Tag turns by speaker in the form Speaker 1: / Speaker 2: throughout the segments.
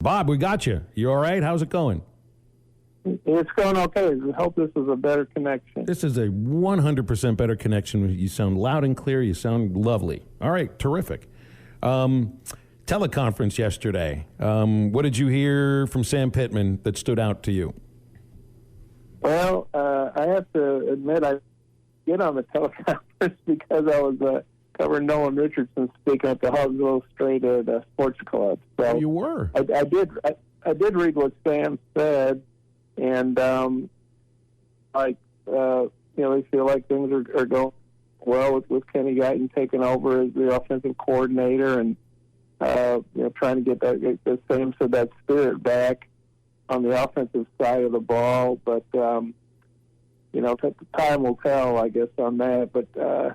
Speaker 1: Bob, we got you. You all right? How's it going?
Speaker 2: It's going okay. I hope this is a better connection.
Speaker 1: This is a 100% better connection. You sound loud and clear. You sound lovely. All right, terrific. Teleconference yesterday. What did you hear from Sam Pittman that stood out to you?
Speaker 2: Well, I have to admit I get on the teleconference because I was covering Nolan Richardson speaking at the Hogs Illustrated Sports Club. So
Speaker 1: you were.
Speaker 2: I did read what Sam said, and they feel like things are going well with Kenny Guyton taking over as the offensive coordinator, and trying to get the Sam said that spirit back on the offensive side of the ball. But time will tell, I guess, on that. But I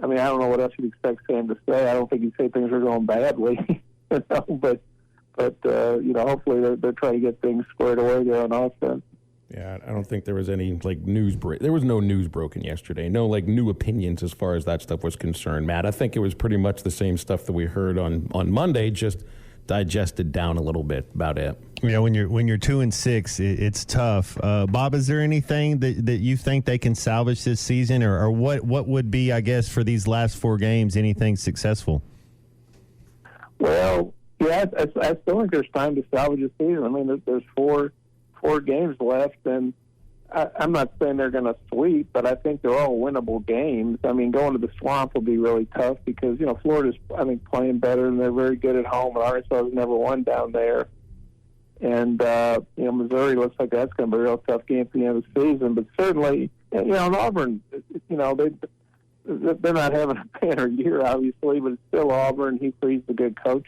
Speaker 2: don't know what else you'd expect Sam to say. I don't think he'd say things are going badly, but hopefully they're trying to get things squared away there on offense.
Speaker 1: Yeah, I don't think there was any news break. There was no news broken yesterday. No new opinions as far as that stuff was concerned, Matt. I think it was pretty much the same stuff that we heard on Monday, just digested down a little bit. About it.
Speaker 3: When you're 2-6, it's tough. Bob, is there anything that you think they can salvage this season, or what would be, I guess, for these last 4 games, anything successful?
Speaker 2: Well, yeah, I still think there's time to salvage a season. There's four games left, and I'm not saying they're going to sweep, but I think they're all winnable games. Going to the Swamp will be really tough because, Florida's, playing better, and they're very good at home, and Arkansas has never won down there. And, Missouri looks like that's going to be a real tough game for the end of the season. But certainly, and Auburn, they're not having a banner year, obviously, but it's still Auburn. He's a good coach.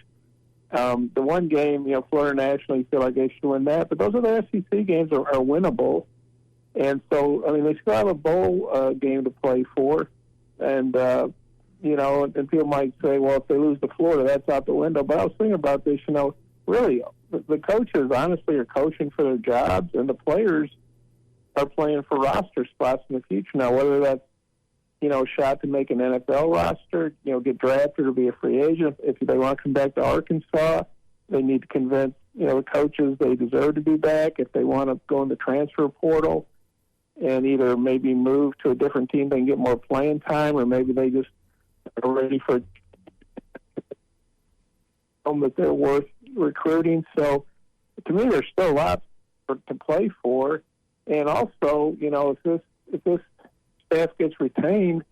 Speaker 2: The one game, Florida nationally, you feel like they should win that. But those other SEC games are winnable. And so, they still have a bowl game to play for. And, and people might say, well, if they lose to Florida, that's out the window. But I was thinking about this, really, the coaches honestly are coaching for their jobs, and the players are playing for roster spots in the future. Now, whether that's, a shot to make an NFL roster, get drafted or be a free agent. If they want to come back to Arkansas, they need to convince, the coaches they deserve to be back. If they want to go in the transfer portal and either maybe move to a different team, they can get more playing time, or maybe they just are ready for that they're worth recruiting. So to me, there's still lots to play for. And also, if this staff gets retained,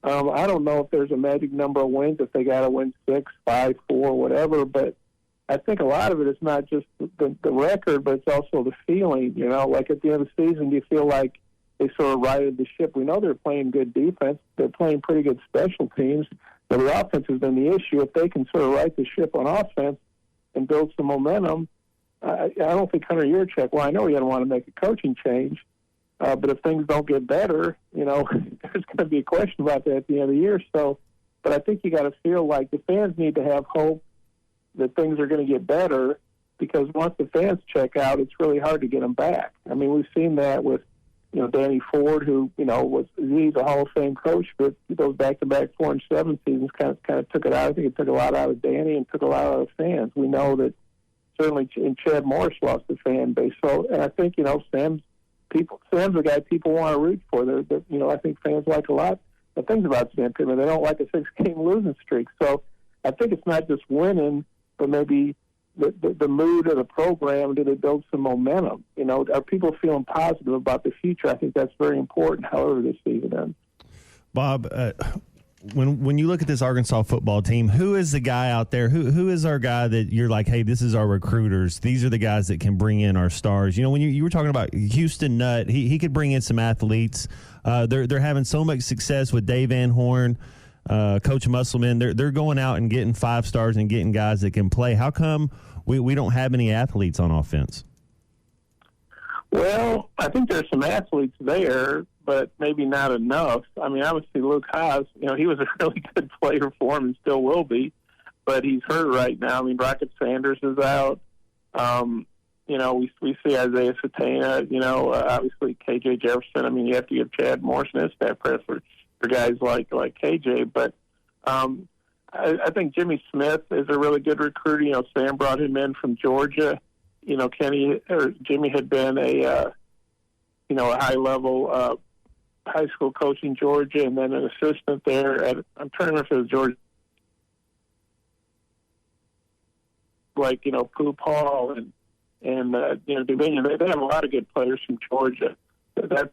Speaker 2: I don't know if there's a magic number of wins, if they got to win 6, 5, 4, whatever. But I think a lot of it is not just the record, but it's also the feeling. Like at the end of the season, you feel like they sort of righted the ship. We know they're playing good defense. They're playing pretty good special teams. But the offense has been the issue. If they can sort of right the ship on offense and build some momentum, I don't think Hunter Yurchek, well, I know he doesn't want to make a coaching change, but if things don't get better, there's going to be a question about that at the end of the year. So, but I think you got to feel like the fans need to have hope that things are going to get better, because once the fans check out, it's really hard to get them back. We've seen that with, Danny Ford, who, he's a Hall of Fame coach, but those back-to-back 4 and 7 seasons kind of took it out. I think it took a lot out of Danny and took a lot out of the fans. We know that certainly Chad Morris lost the fan base. So, and I think, Sam's a guy people want to root for. I think fans like a lot of things about Sam Pittman. They don't like a 6-game losing streak. So I think it's not just winning, but maybe the mood of the program. Do they build some momentum? Are people feeling positive about the future? I think that's very important, however this season ends.
Speaker 3: Bob, when you look at this Arkansas football team, who is the guy out there? Who is our guy that you're like, hey, this is our recruiters. These are the guys that can bring in our stars. When you were talking about Houston Nutt, he could bring in some athletes. They're having so much success with Dave Van Horn, Coach Musselman. They're going out and getting 5 stars and getting guys that can play. How come we don't have any athletes on offense?
Speaker 2: Well, I think there's some athletes there, but maybe not enough. Obviously Luke Haas, he was a really good player for him and still will be, but he's hurt right now. Rocket Sanders is out. We see Isaiah Satana, obviously KJ Jefferson. You have to give Chad Morrison his staff credit for guys like KJ, but I think Jimmy Smith is a really good recruiter. You know, Sam brought him in from Georgia. You know, Jimmy had been a high-level high school coach in Georgia, and then an assistant there at, I'm trying to remember if it was Georgia, like, you know, Poop Hall and Dominion. They have a lot of good players from Georgia. That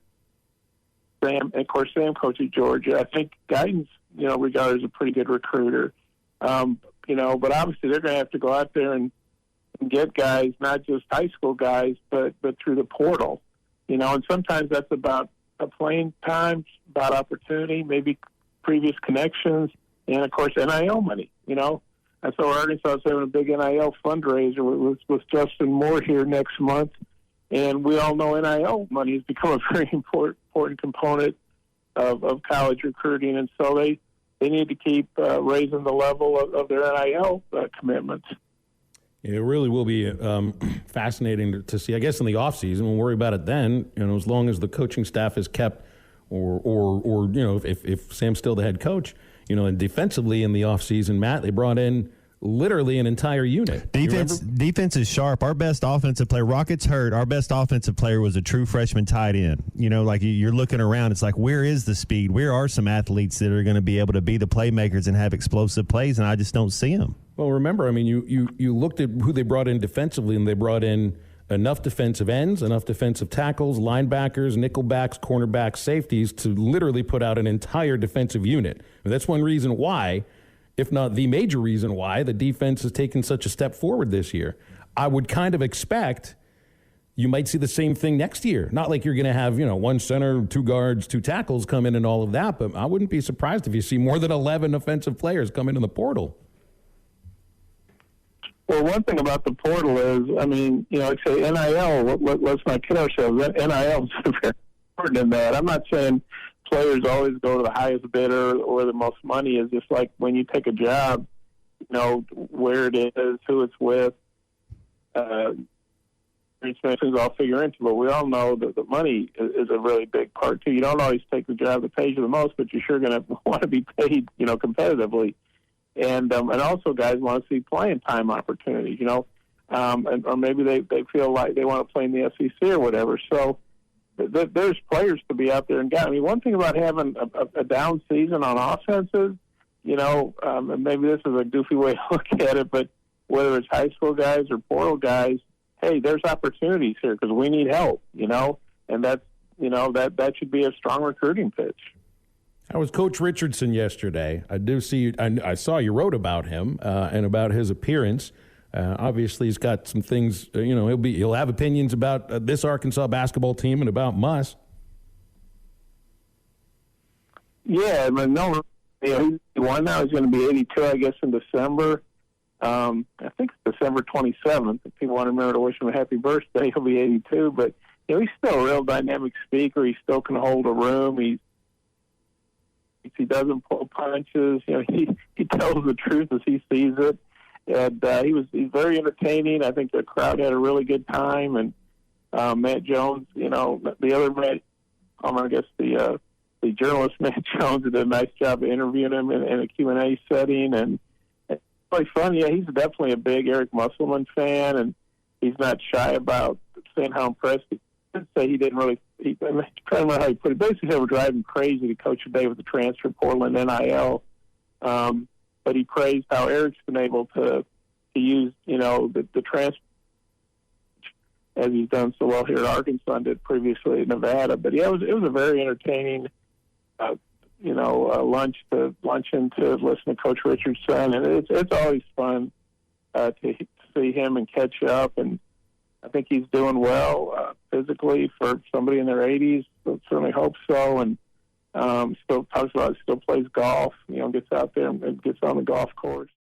Speaker 2: Sam, and of course, Sam coaches Georgia. I think Guyton's, you know, regarded as a pretty good recruiter. But obviously they're going to have to go out there and get guys, not just high school guys, but through the portal. You know, and sometimes that's about playing time, about opportunity, maybe previous connections, and of course NIL money. You know, I saw Arkansas is having a big NIL fundraiser with Justin Moore here next month, and we all know NIL money has become a very important component of college recruiting, and so they need to keep raising the level of their NIL commitments.
Speaker 1: It really will be fascinating to see. I guess in the offseason, we'll worry about it then. You know, as long as the coaching staff is kept, or you know, if Sam's still the head coach, you know, and defensively in the offseason, Matt, they brought in literally an entire unit.
Speaker 3: Defense is sharp. Our best offensive player, Rockets hurt. Our best offensive player was a true freshman tight end. You know, like you're looking around, it's like, where is the speed? Where are some athletes that are going to be able to be the playmakers and have explosive plays? And I just don't see them.
Speaker 1: Well, remember, I mean, you looked at who they brought in defensively, and they brought in enough defensive ends, enough defensive tackles, linebackers, nickelbacks, cornerbacks, safeties to literally put out an entire defensive unit. And that's one reason why, if not the major reason why, the defense has taken such a step forward this year. I would kind of expect you might see the same thing next year. Not like you're going to have, you know, one center, two guards, two tackles come in and all of that, but I wouldn't be surprised if you see more than 11 offensive players come into the portal.
Speaker 2: Well, one thing about the portal is, I mean, you know, like say NIL, let's not kid ourselves. NIL is very important in that. I'm not saying players always go to the highest bidder or the most money. Is just like when you take a job, you know, where it is, who it's with, things all figure into. But we all know that the money is a really big part too. You don't always take the job that pays you the most, but you're sure going to want to be paid, you know, competitively. And also guys want to see playing time opportunities, you know, or maybe they feel like they want to play in the SEC or whatever. So there's players to be out there and get. I mean, one thing about having a down season on offenses, you know, and maybe this is a goofy way to look at it, but whether it's high school guys or portal guys, hey, there's opportunities here because we need help, you know, and that's, you know, that should be a strong recruiting pitch.
Speaker 1: How was Coach Richardson yesterday? I do see. I saw you wrote about him and about his appearance. Obviously, he's got some things. You know, he'll have opinions about this Arkansas basketball team and about Muss.
Speaker 2: Yeah, I mean, no, you know, he won now. He's going to be 82, I guess, in December. I think it's December 27th. If people want to remember to wish him a happy birthday, he'll be 82. But you know, he's still a real dynamic speaker. He still can hold a room. He doesn't pull punches. You know, he tells the truth as he sees it. And he's very entertaining. I think the crowd had a really good time. And Matt Jones, you know, the other Matt, I guess the journalist Matt Jones did a nice job of interviewing him in a Q&A setting. And it's really fun. Yeah, he's definitely a big Eric Musselman fan, and he's not shy about saying how impressed he did say he didn't really. I'm trying to remember how he put it. Basically, they were driving crazy to coach today with the transfer portal and NIL. But he praised how Eric's been able to use, you know, the transfer as he's done so well here at Arkansas and did previously at Nevada. But yeah, it was a very entertaining, luncheon to listen to Coach Richardson, and it's always fun to see him and catch up. And I think he's doing well physically for somebody in their 80s. Certainly hope so. And still talks about still plays golf. You know, gets out there and gets on the golf course.